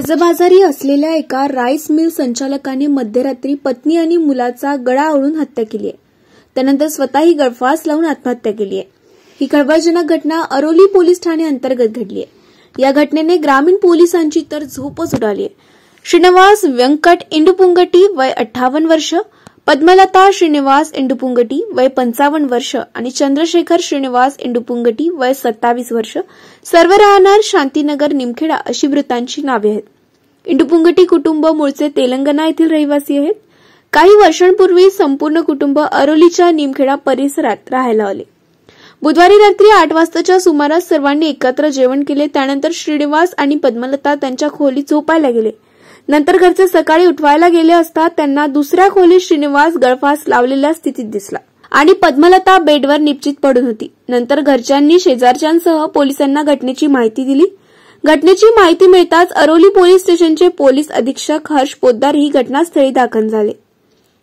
कर्जबाजारी असलेल्या एका राईस मिल संचालकाने मध्यरात्री पत्नी आणि मुलाचा गळा आवळून हत्या केली आहे. त्यानंतर स्वतःही गळफास लावून आत्महत्या केली आहे. ही खळबळजनक घटना अरोली पोलीस ठाणे अंतर्गत घडली आहे. या घटनेने ग्रामीण पोलिसांची तर झोपच उडाली आहे. श्रीनिवास व्यंकट इंडुपुंगटी वय 58 वर्ष, पद्मलता श्रीनिवास इंडुपुंगटी वय 55 वर्ष आणि चंद्रशेखर श्रीनिवास इंडुपुंगटी वय 27 वर्ष सर्व राहणार शांतीनगर निमखेडा अशी मृतांची नावे आहेत. इंडुपुंगटी कुटुंब मूळचे तेलंगणा येथील रहिवासी आहेत. काही वर्षांपूर्वी संपूर्ण कुटुंब अरोलीच्या निमखेडा परिसरात राहायला आले. बुधवारी रात्री 8 वाजताच्या सुमारास सर्वांनी एकत्र जेवण केले. त्यानंतर श्रीनिवास आणि पद्मलता त्यांच्या खोलीत झोपायला गेले. नंतर घरचे सकाळी उठवायला गेले असता त्यांना दुसऱ्या खोलीत श्रीनिवास गळफास लावलेल्या स्थितीत दिसला आणि पद्मलता बेडवर निपचित पडून होती. नंतर घरच्यांनी शेजारच्यांसह पोलिसांना घटनेची माहिती दिली. घटनेची माहिती मिळताच अरोली पोलीस स्टेशनचे पोलीस अधीक्षक हर्ष पोद्दार ही घटनास्थळी दाखल झाले.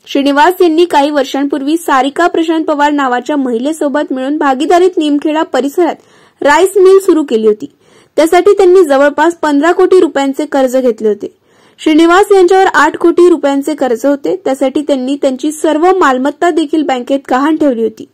श्रीनिवास यांनी काही वर्षांपूर्वी सारिका प्रशांत पवार नावाच्या महिलेसोबत मिळून भागीदारीत निमखेडा परिसरात राईस मिल सुरू केली होती. त्यासाठी त्यांनी जवळपास 15 कोटी रुपयांचे कर्ज घेतले होते. श्रीनिवास यांच्यावर 8 कोटी रुपयांचे कर्ज होते. त्यासाठी त्यांनी त्यांची सर्व मालमत्ता देखील बँकेत गहाण ठेवली होती.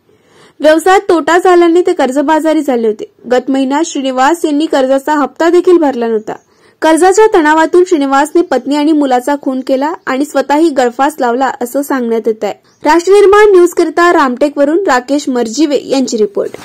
व्यवसायात तोटा झाल्याने ते कर्जबाजारी झाले होते. गत महिन्यात श्रीनिवास यांनी कर्जाचा हप्ता देखील भरला नव्हता. कर्जाच्या तणावातून श्रीनिवासने पत्नी आणि मुलाचा खून केला आणि स्वतःही गळफास लावला असं सांगण्यात येत आहे. राष्ट्रनिर्माण न्यूज करता रामटेकवरून राकेश मर्जिवे यांची रिपोर्ट.